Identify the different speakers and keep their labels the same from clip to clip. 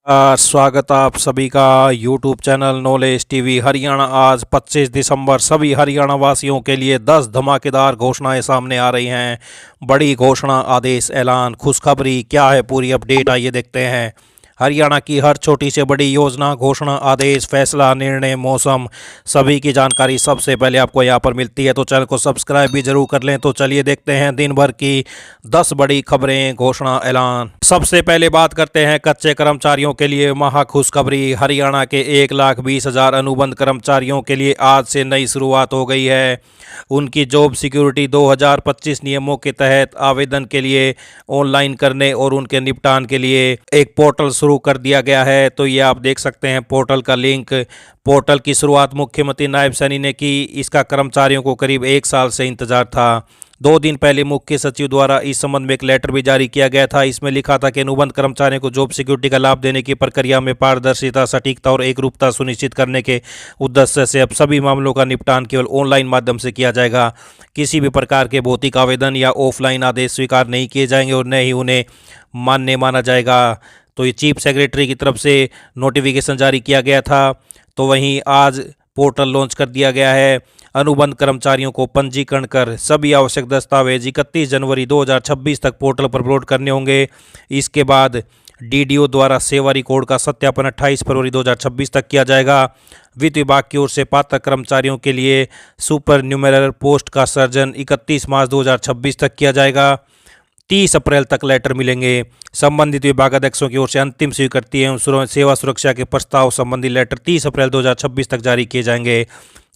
Speaker 1: स्वागत आप सभी का YouTube channel knowledge TV Haryana. आज 25 दिसंबर सभी हरियाणा वासियों के लिए 10 धमाकेदार घोषणाएं सामने आ रही हैं। बड़ी घोषणा, आदेश, ऐलान, खुशखबरी क्या है, पूरी अपडेट आइए देखते हैं। हरियाणा की हर छोटी से बड़ी योजना, घोषणा, आदेश, फैसला, निर्णय, मौसम, सभी की जानकारी सबसे पहले आपको यहां पर मिलती है। तो चैनल को सब्सक्राइब भी जरूर कर लें। तो चलिए देखते हैं दिन भर की 10 बड़ी खबरें, घोषणा, ऐलान। सबसे पहले बात करते हैं कच्चे कर्मचारियों के लिए महा खुशखबरी। हरियाणा के 1,20,000 अनुबंध कर्मचारियों के लिए आज से नई शुरुआत हो गई है। उनकी जॉब सिक्योरिटी 2025 नियमों के तहत आवेदन के लिए ऑनलाइन करने और उनके निपटान के लिए एक पोर्टल शुरू कर दिया गया है। तो ये आप देख सकते हैं पोर्टल का लिंक। पोर्टल की शुरुआत मुख्यमंत्री नायब सैनी ने की। इसका कर्मचारियों को करीब 1 साल से इंतजार था। 2 दिन पहले मुख्य सचिव द्वारा इस संबंध में एक लेटर भी जारी किया गया था। इसमें लिखा था कि अनुबंध कर्मचारियों को जॉब सिक्योरिटी का लाभ देने की प्रक्रिया में पारदर्शिता, सटीकता और एकरूपता सुनिश्चित करने के उद्देश्य से अब सभी मामलों का निपटान केवल ऑनलाइन माध्यम से किया जाएगा। किसी भी प्रकार के भौतिक आवेदन या ऑफलाइन आदेश स्वीकार नहीं किए जाएंगे और न ही उन्हें मान्य माना जाएगा। तो ये चीफ सेक्रेटरी की तरफ से नोटिफिकेशन जारी किया गया था। तो वहीं आज पोर्टल लॉन्च कर दिया गया है। अनुबंध कर्मचारियों को पंजीकरण कर सभी आवश्यक दस्तावेज 31 जनवरी 2026 तक पोर्टल पर अपलोड करने होंगे। इसके बाद डीडीओ द्वारा सेवा रिकॉर्ड का सत्यापन 28 फरवरी 2026 तक किया जाएगा। वित्त विभाग की ओर से पात्र कर्मचारियों के लिए सुपर न्यूमेरर पोस्ट का सृजन 31 मार्च 2026 तक किया जाएगा। 30 अप्रैल तक लेटर मिलेंगे। संबंधित विभागाध्यक्षों की ओर से अंतिम स्वीकृति एवं सेवा सुरक्षा के प्रस्ताव संबंधी लेटर 30 अप्रैल 2026 तक जारी किए जाएंगे।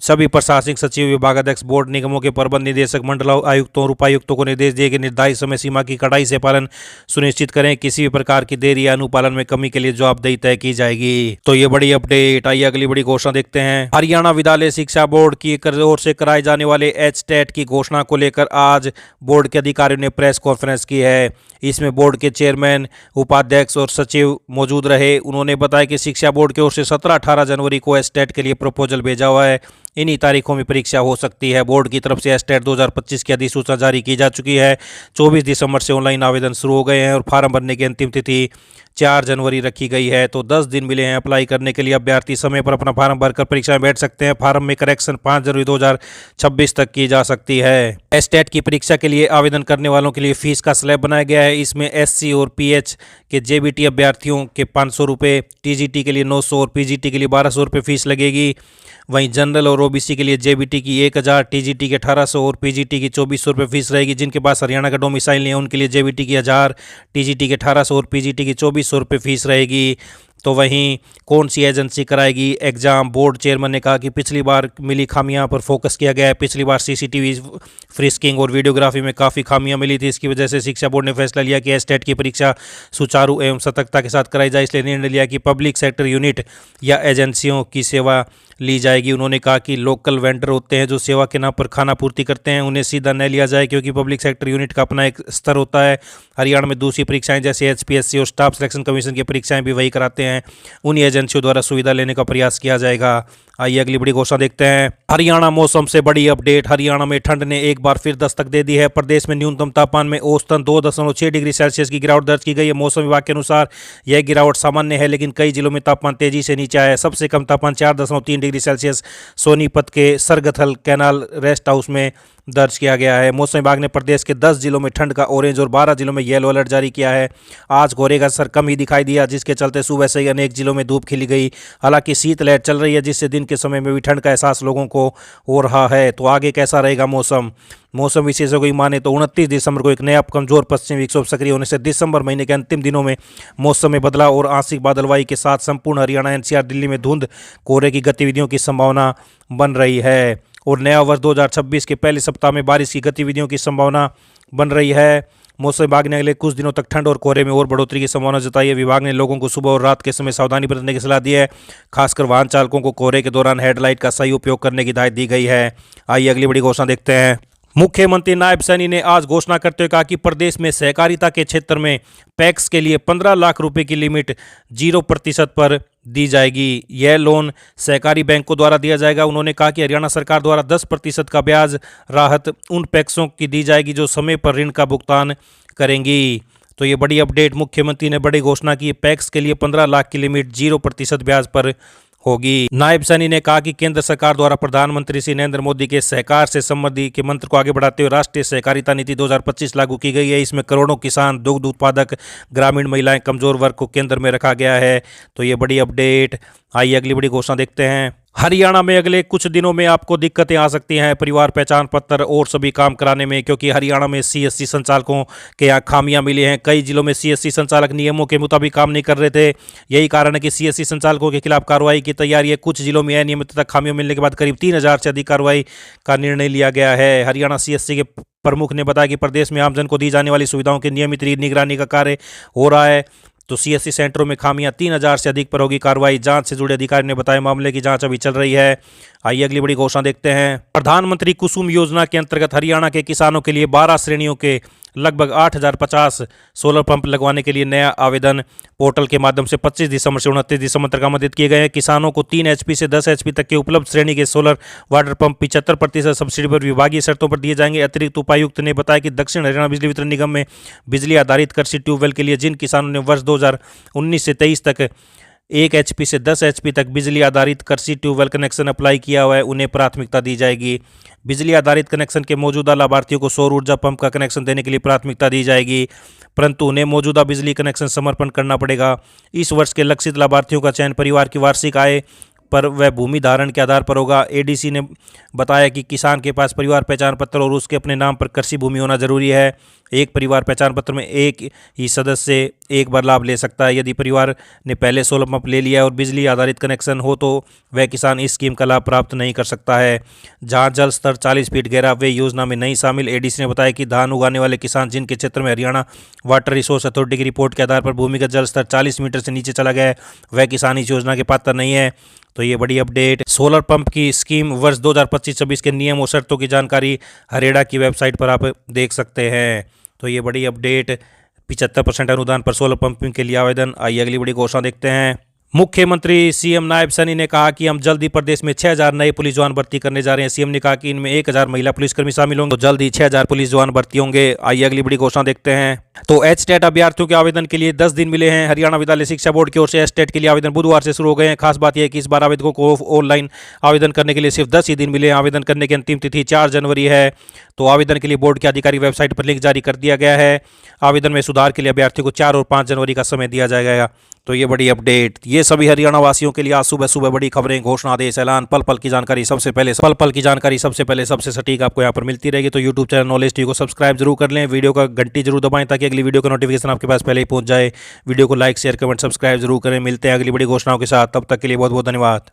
Speaker 1: सभी प्रशासनिक सचिव, विभागाध्यक्ष, बोर्ड निगमों के प्रबंध निदेशक, मंडल आयुक्तों और उपायुक्तों को निर्देश दिए कि निर्धारित समय सीमा की कड़ाई से पालन सुनिश्चित करें। किसी भी प्रकार की देरी या अनुपालन में कमी के लिए जवाबदेही तय की जाएगी। तो ये बड़ी अपडेट। आइए अगली बड़ी घोषणा देखते हैं। हरियाणा विद्यालय शिक्षा बोर्ड की ओर से कराए जाने वाले HTET की घोषणा को लेकर आज बोर्ड के अधिकारियों ने प्रेस कॉन्फ्रेंस की है। इसमें बोर्ड के चेयरमैन, उपाध्यक्ष और सचिव मौजूद रहे। उन्होंने बताया कि शिक्षा बोर्ड की ओर से 17-18 जनवरी को HTET के लिए प्रपोजल भेजा हुआ है। इन्हीं तारीखों में परीक्षा हो सकती है। बोर्ड की तरफ से HTET 2025 की अधिसूचना जारी की जा चुकी है। 24 दिसंबर से ऑनलाइन आवेदन शुरू हो गए हैं और फार्म भरने की अंतिम तिथि 4 जनवरी रखी गई है। तो 10 दिन मिले हैं अप्लाई करने के लिए। अभ्यर्थी समय पर अपना फार्म भरकर परीक्षा में बैठ सकते हैं। फार्म में करेक्शन 5 जनवरी 2026 तक की जा सकती है। HTET की परीक्षा के लिए आवेदन करने वालों के लिए फीस का स्लैब बनाया गया है। इसमें SC और PH के JBT अभ्यर्थियों के 500 रुपये, TGT के लिए 900 और PGT के लिए 1200 रुपये फीस लगेगी। वहीं जनरल और OBC के लिए JBT की 1000, TGT के 1800 और PGT की 2400 रुपये फीस रहेगी। जिनके पास हरियाणा का डोमिसाइल नहीं है उनके लिए JBT की 1000, TGT के 1800 और PGT की 2400 रुपये फीस रहेगी। तो वहीं कौन सी एजेंसी कराएगी एग्जाम, बोर्ड चेयरमैन ने कहा कि पिछली बार मिली खामियां पर फोकस किया गया है। पिछली बार CCTV फ्रिस्किंग और वीडियोग्राफी में काफ़ी खामियां मिली थी। इसकी वजह से शिक्षा बोर्ड ने फैसला लिया कि HTET की परीक्षा सुचारू एवं सतर्कता के साथ कराई जाए। इसलिए निर्णय लिया कि पब्लिक सेक्टर यूनिट या एजेंसियों की सेवा ली जाएगी। उन्होंने कहा कि लोकल वेंडर होते हैं जो सेवा के नाम पर खाना पूर्ति करते हैं, उन्हें सीधा न लिया जाए क्योंकि पब्लिक सेक्टर यूनिट का अपना एक स्तर होता है। हरियाणा में दूसरी परीक्षाएं जैसे HPSC और स्टाफ सिलेक्शन कमीशन की परीक्षाएं भी वही कराते हैं। उन्हीं एजेंसियों द्वारा सुविधा लेने का प्रयास किया जाएगा। आइए अगली बड़ी घोषणा देखते हैं। हरियाणा मौसम से बड़ी अपडेट। हरियाणा में ठंड ने एक बार फिर दस्तक दे दी है। प्रदेश में न्यूनतम तापमान में औसतन 2.6 डिग्री सेल्सियस की गिरावट दर्ज की गई है। मौसम विभाग के अनुसार यह गिरावट सामान्य है, लेकिन कई जिलों में तापमान तेजी से नीचे आया है। सबसे कम तापमान 4.3 डिग्री सेल्सियस सोनीपत के सरगथल कैनाल रेस्ट हाउस में दर्ज किया गया है। मौसम विभाग ने प्रदेश के 10 जिलों में ठंड का ऑरेंज और 12 जिलों में येलो अलर्ट जारी किया है। आज कोहरे का असर कम ही दिखाई दिया, जिसके चलते सुबह से ही अनेक जिलों में धूप खिली गई। हालांकि शीतलहर चल रही है, जिससे दिन के समय में भी ठंड का एहसास लोगों को हो रहा है। तो आगे कैसा रहेगा मौसम? मौसम विशेषज्ञों की माने तो 29 दिसंबर को एक नया कमजोर पश्चिमी विक्षोभ सक्रिय होने से दिसंबर महीने के अंतिम दिनों में मौसम में बदलाव और आंशिक बादलवाई के साथ संपूर्ण हरियाणा, NCR, दिल्ली में धुंध कोहरे की गतिविधियों की संभावना बन रही है। और नया वर्ष 2026 के पहले सप्ताह में बारिश की गतिविधियों की संभावना बन रही है। मौसम विभाग ने अगले कुछ दिनों तक ठंड और कोहरे में और बढ़ोतरी की संभावना जताई है। विभाग ने लोगों को सुबह और रात के समय सावधानी बरतने की सलाह दी है। खासकर वाहन चालकों को कोहरे के दौरान हेडलाइट का सही उपयोग करने की हिदायत दी गई है। आइए अगली बड़ी घोषणा देखते हैं। मुख्यमंत्री नायब सैनी ने आज घोषणा करते हुए कहा कि प्रदेश में सहकारिता के क्षेत्र में पैक्स के लिए 15 लाख रुपए की लिमिट 0% पर दी जाएगी। यह लोन सहकारी बैंकों द्वारा दिया जाएगा। उन्होंने कहा कि हरियाणा सरकार द्वारा 10% का ब्याज राहत उन पैक्सों की दी जाएगी जो समय पर ऋण का भुगतान करेंगी। तो ये बड़ी अपडेट, मुख्यमंत्री ने बड़ी घोषणा की, पैक्स के लिए 15 लाख की लिमिट 0% ब्याज पर होगी। नायब सैनी ने कहा कि केंद्र सरकार द्वारा प्रधानमंत्री श्री नरेंद्र मोदी के सहकार से समृद्धि के मंत्र को आगे बढ़ाते हुए राष्ट्रीय सहकारिता नीति 2025 लागू की गई है। इसमें करोड़ों किसान, दुग्ध उत्पादक, ग्रामीण महिलाएं, कमजोर वर्ग को केंद्र में रखा गया है। तो ये बड़ी अपडेट। आइए अगली बड़ी घोषणा देखते हैं। हरियाणा में अगले कुछ दिनों में आपको दिक्कतें आ सकती हैं परिवार पहचान पत्र और सभी काम कराने में, क्योंकि हरियाणा में सीएससी संचालकों के यहाँ खामियां मिली हैं। कई जिलों में सीएससी संचालक नियमों के मुताबिक काम नहीं कर रहे थे। यही कारण है कि सीएससी संचालकों के खिलाफ कार्रवाई की तैयारी है। कुछ जिलों में अनियमितता, खामियों मिलने के बाद करीब 3000 से अधिक कार्रवाई का निर्णय लिया गया है। हरियाणा सीएससी के प्रमुख ने बताया कि प्रदेश में आमजन को दी जाने वाली सुविधाओं की नियमित निगरानी का कार्य हो रहा है। तो सीएससी सेंटरों में खामियां 3000 से अधिक पर होगी कार्रवाई। जांच से जुड़े अधिकारी ने बताया मामले की जांच अभी चल रही है। आइए अगली बड़ी घोषणा देखते हैं। प्रधानमंत्री कुसुम योजना के अंतर्गत हरियाणा के किसानों के लिए 12 श्रेणियों के लगभग 8050 सोलर पंप लगवाने के लिए नया आवेदन पोर्टल के माध्यम से 25 दिसंबर से 29 दिसंबर तक आमंत्रित किए गए हैं। किसानों को 3 HP से 10 HP तक के उपलब्ध श्रेणी के सोलर वाटर पंप 75% सब्सिडी पर विभागीय शर्तों पर दिए जाएंगे। अतिरिक्त उपायुक्त ने बताया कि दक्षिण हरियाणा बिजली वितरण निगम में बिजली आधारित कृषि ट्यूबवेल के लिए जिन किसानों ने वर्ष 2019 से 23 तक 1 HP से 10 HP तक बिजली आधारित कृषि ट्यूबवेल कनेक्शन अप्लाई किया हुआ है, उन्हें प्राथमिकता दी जाएगी। बिजली आधारित कनेक्शन के मौजूदा लाभार्थियों को सौर ऊर्जा पंप का कनेक्शन देने के लिए प्राथमिकता दी जाएगी, परंतु उन्हें मौजूदा बिजली कनेक्शन समर्पण करना पड़ेगा। इस वर्ष के लक्षित लाभार्थियों का चयन परिवार की वार्षिक आय पर वह भूमि धारण के आधार पर होगा। एडीसी ने बताया कि किसान के पास परिवार पहचान पत्र और उसके अपने नाम पर कृषि भूमि होना जरूरी है। एक परिवार पहचान पत्र में एक ही सदस्य एक बार लाभ ले सकता है। यदि परिवार ने पहले सोलर पंप ले लिया है और बिजली आधारित कनेक्शन हो तो वह किसान इस स्कीम का लाभ प्राप्त नहीं कर सकता है। जहां जल स्तर 40 फीट गहरा वे योजना में नहीं शामिल। एडीसी ने बताया कि धान उगाने वाले किसान जिनके क्षेत्र में हरियाणा वाटर रिसोर्स अथॉरिटी की रिपोर्ट के आधार पर भूमिगत जल स्तर 40 मीटर से नीचे चला गया है, वह किसान इस योजना के पात्र नहीं है। तो ये बड़ी अपडेट। सोलर पंप की स्कीम वर्ष 2025-26 के नियम और शर्तों की जानकारी हरेड़ा की वेबसाइट पर आप देख सकते हैं। तो ये बड़ी अपडेट। 75% अनुदान पर सोलर पंपिंग के लिए आवेदन। आइए अगली बड़ी घोषणा देखते हैं। मुख्यमंत्री सीएम नायब सैनी ने कहा कि हम जल्द ही प्रदेश में 6000 नए पुलिस जवान भर्ती करने जा रहे हैं। सीएम ने कहा कि इनमें 1000 महिला पुलिसकर्मी शामिल होंगे, तो जल्द ही 6000 पुलिस जवान भर्ती होंगे। आइए अगली बड़ी घोषणा देखते हैं। तो एचटेट अभ्यर्थियों के आवेदन के लिए 10 दिन मिले हैं। हरियाणा विद्यालय शिक्षा बोर्ड की ओर से एचटेट के लिए आवेदन बुधवार से शुरू हो गए हैं। खास बात यह है कि इस बार आवेदकों को ऑनलाइन आवेदन करने के लिए सिर्फ 10 ही दिन मिले हैं। आवेदन करने की अंतिम तिथि 4 जनवरी है। तो आवेदन के लिए बोर्ड की आधिकारिक वेबसाइट पर लिंक जारी कर दिया गया है। आवेदन में सुधार के लिए अभ्यर्थियों को 4 और 5 जनवरी का समय दिया जाएगा। तो ये बड़ी अपडेट। ये सभी हरियाणा वासियों के लिए आज सुबह सुबह बड़ी खबरें, घोषणा, आदेश, ऐलान, पल पल की जानकारी सबसे पहले सबसे सटीक आपको यहाँ पर मिलती रहेगी। तो यूट्यूब चैनल नॉलेज टीवी को सब्सक्राइब जरूर कर लें, वीडियो का घंटी जरूर दबाएं ताकि अगली वीडियो का नोटिफिकेशन आपके पास पहले ही पहुंच जाए। वीडियो को लाइक शेयर कमेंट सब्सक्राइब जरूर करें। मिलते हैं अगली बड़ी घोषणाओं के साथ, तब तक के लिए बहुत बहुत धन्यवाद।